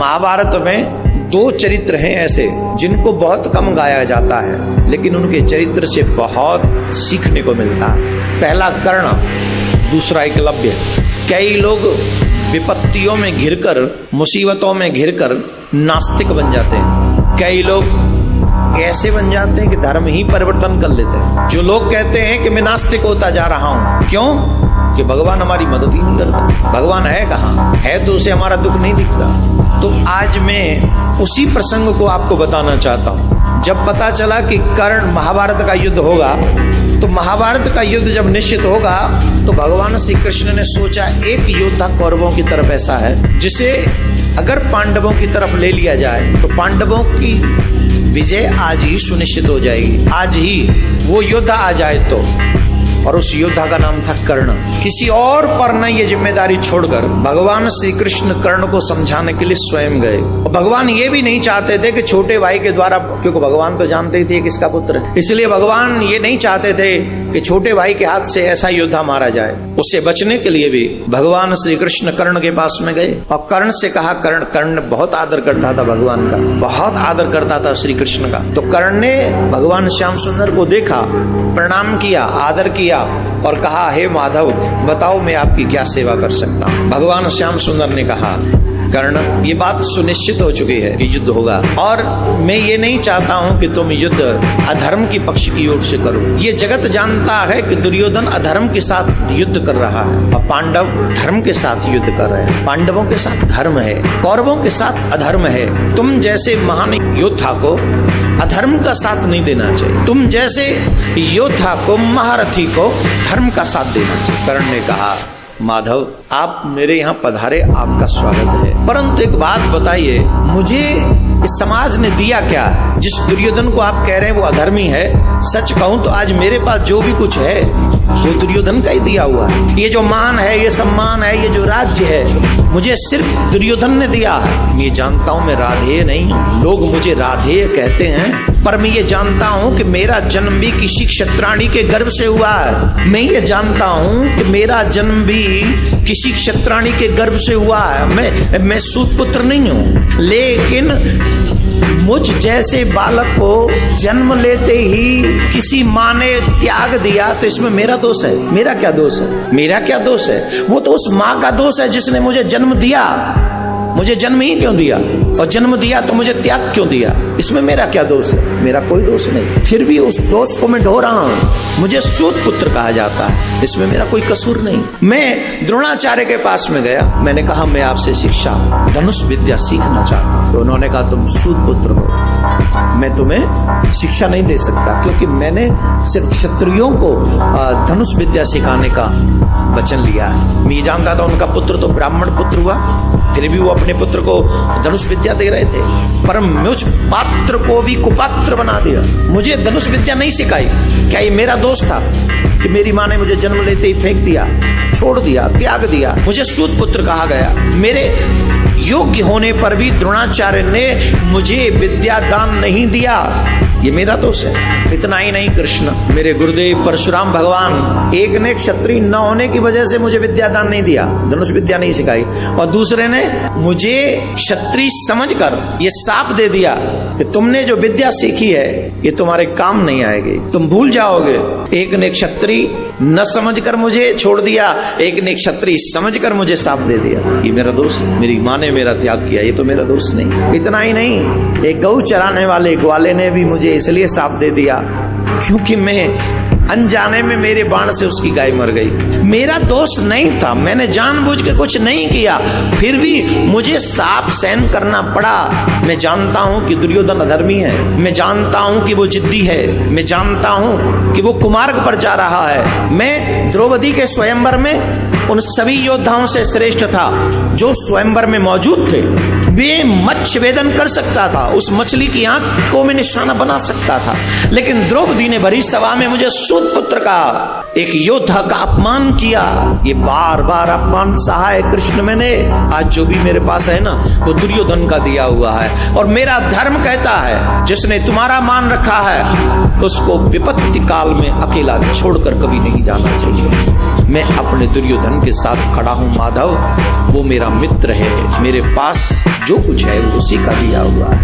महाभारत में दो चरित्र हैं ऐसे जिनको बहुत कम गाया जाता है, लेकिन उनके चरित्र से बहुत सीखने को मिलता है। पहला कर्ण, दूसरा एकलव्य। कई लोग विपत्तियों में घिरकर, मुसीबतों में घिरकर नास्तिक बन जाते हैं। कई लोग ऐसे बन जाते हैं कि धर्म ही परिवर्तन कर लेते हैं। जो लोग कहते हैं कि मैं नास्तिक होता जा रहा हूं, क्यों? कि भगवान हमारी मदद ही नहीं करता। भगवान है कहाँ? है तो उसे हमारा दुख नहीं दिखता। तो आज मैं उसी प्रसंग को आपको बताना चाहता हूं। जब पता चला कि कर्ण, महाभारत का युद्ध होगा, तो महाभारत का युद्ध जब निश्चित होगा तो भगवान श्री कृष्ण ने सोचा एक योद्धा कौरवों की तरफ ऐसा है जिसे अगर पांडवों की तरफ ले लिया जाए तो पांडवों की विजय आज ही सुनिश्चित हो जाएगी। आज ही वो योद्धा आ जाए तो, और उस योद्धा का नाम था कर्ण। किसी और पर न ये जिम्मेदारी छोड़कर भगवान श्री कृष्ण कर्ण को समझाने के लिए स्वयं गए। और भगवान ये भी नहीं चाहते थे कि छोटे भाई के द्वारा, क्योंकि भगवान तो जानते ही थे किसका पुत्र है, इसलिए भगवान ये नहीं चाहते थे कि छोटे भाई के हाथ से ऐसा योद्धा मारा जाए। उससे बचने के लिए भी भगवान श्री कृष्ण कर्ण के पास में गए और कर्ण से कहा, कर्ण बहुत आदर करता था भगवान का, बहुत आदर करता था श्री कृष्ण का। तो कर्ण ने भगवान श्याम सुंदर को देखा, प्रणाम किया, आदर किया और कहा, हे माधव, बताओ मैं आपकी क्या सेवा कर सकता हूँ। भगवान श्याम सुंदर ने कहा, कर्ण, ये बात सुनिश्चित हो चुकी है कि युद्ध होगा, और मैं ये नहीं चाहता हूं कि तुम युद्ध अधर्म की पक्ष की ओर से करो। ये जगत जानता है कि दुर्योधन अधर्म के साथ युद्ध कर रहा है और पांडव धर्म के साथ युद्ध कर रहे हैं। पांडवों के साथ धर्म है, कौरवों के साथ अधर्म है। तुम जैसे महान योद्धा को अधर्म का साथ नहीं देना चाहिए। तुम जैसे योद्धा को, महारथी को धर्म का साथ देना चाहिए। कर्ण ने कहा, माधव, आप मेरे यहाँ पधारे, आपका स्वागत है, परंतु एक बात बताइए, मुझे इस समाज ने दिया क्या? जिस दुर्योधन को आप कह रहे हैं वो अधर्मी है, सच कहूं तो आज मेरे पास जो भी कुछ है वो दुर्योधन का ही दिया हुआ है। ये जो मान है, ये सम्मान है, ये जो राज्य है, मुझे सिर्फ दुर्योधन ने दिया है। मैं जानता हूं मैं राधेय नहीं, लोग मुझे राधेय कहते हैं, पर मैं ये जानता हूं कि मेरा जन्म भी किसी क्षत्राणी के गर्भ से हुआ है। मैं ये जानता हूं कि मेरा जन्म भी किसी क्षत्राणी के गर्भ से हुआ है। मैं सूत पुत्र नहीं हूं, लेकिन मुझ जैसे बालक को जन्म लेते ही किसी माँ ने त्याग दिया, तो इसमें मेरा दोष है? मेरा क्या दोष है? मेरा क्या दोष है? वो तो उस माँ का दोष है जिसने मुझे जन्म दिया। मुझे जन्म ही क्यों दिया, और जन्म दिया तो मुझे त्याग क्यों दिया? इसमें मेरा क्या दोष है? मेरा कोई दोष नहीं, फिर भी उस दोष को मैं ढो रहा हूं। मुझे सूत पुत्र कहा जाता है, इसमें मेरा कोई कसूर नहीं। मैं द्रोणाचार्य के पास में गया, मैंने कहा मैं आपसे शिक्षा, धनुष विद्या सीखना चाहता हूं। तो उन्होंने कहा, तुम सूत पुत्र हो, मैं तुम्हें शिक्षा नहीं दे सकता, क्योंकि मैंने सिर्फ क्षत्रियों को धनुष विद्या सिखाने का वचन लिया है। मैं जानता था उनका पुत्र तो ब्राह्मण पुत्र हुआ, फिर भी वो अपने पुत्र को धनुष विद्या दे रहे थे, पर मुझ पात्र को भी कुपात्र बना दिया। मुझे धनुष विद्या नहीं सिखाई। क्या ये मेरा दोष था कि मेरी माँ ने मुझे जन्म लेते ही फेंक दिया, छोड़ दिया, त्याग दिया? मुझे सूत पुत्र कहा गया। मेरे योग्य होने पर भी द्रोणाचार्य ने मुझे विद्या दान नहीं दिया, ये मेरा दोष है। इतना ही नहीं, कृष्ण मेरे गुरुदेव परशुराम भगवान, एक ने क्षत्रिय न होने की वजह से मुझे विद्या दान नहीं दिया, धनुष विद्या नहीं सिखाई, और दूसरे ने मुझे क्षत्रिय समझकर ये शाप दे दिया कि तुमने जो विद्या सीखी है ये तुम्हारे काम नहीं आएगी, तुम भूल जाओगे। एक ने क्षत्रिय न समझकर मुझे छोड़ दिया, एक ने क्षत्रिय समझकर मुझे शाप दे दिया, ये मेरा दोष है। मेरी माँ ने मेरा त्याग किया, ये तो मेरा दोष नहीं। इतना ही नहीं, एक गौ चराने वाले ग्वाले ने भी मुझे इसलिए शाप दे दिया क्योंकि मैं अनजाने में मेरे बाण से उसकी गाय मर गई। मेरा दोष नहीं था, मैंने जानबूझ के कुछ नहीं किया, फिर भी मुझे शाप सहन करना पड़ा। मैं जानता हूं कि दुर्योधन अधर्मी है, मैं जानता हूं कि वो जिद्दी है, मैं जानता हूं कि वो कुमार्ग पर जा रहा है। मैं द्रौपदी के स्वयंवर में उन सभी योद्धाओं से श्रेष्ठ था जो स्वयंवर में मौजूद थे। वे मत्स्य वेदन कर सकता था, उस मछली की आंख को मैं निशाना बना सकता था, लेकिन द्रौपदी ने भरी सभा में मुझे सूत पुत्र का, एक योद्धा का अपमान किया। ये बार बार अपमान सहा है कृष्ण मैंने। आज जो भी मेरे पास है ना, वो दुर्योधन का दिया हुआ है, और मेरा धर्म कहता है जिसने तुम्हारा मान रखा है उसको विपत्ति काल में अकेला छोड़कर कभी नहीं जाना चाहिए। मैं अपने दुर्योधन धन के साथ खड़ा हूँ माधव, वो मेरा मित्र है, मेरे पास जो कुछ है वो उसी का दिया हुआ है।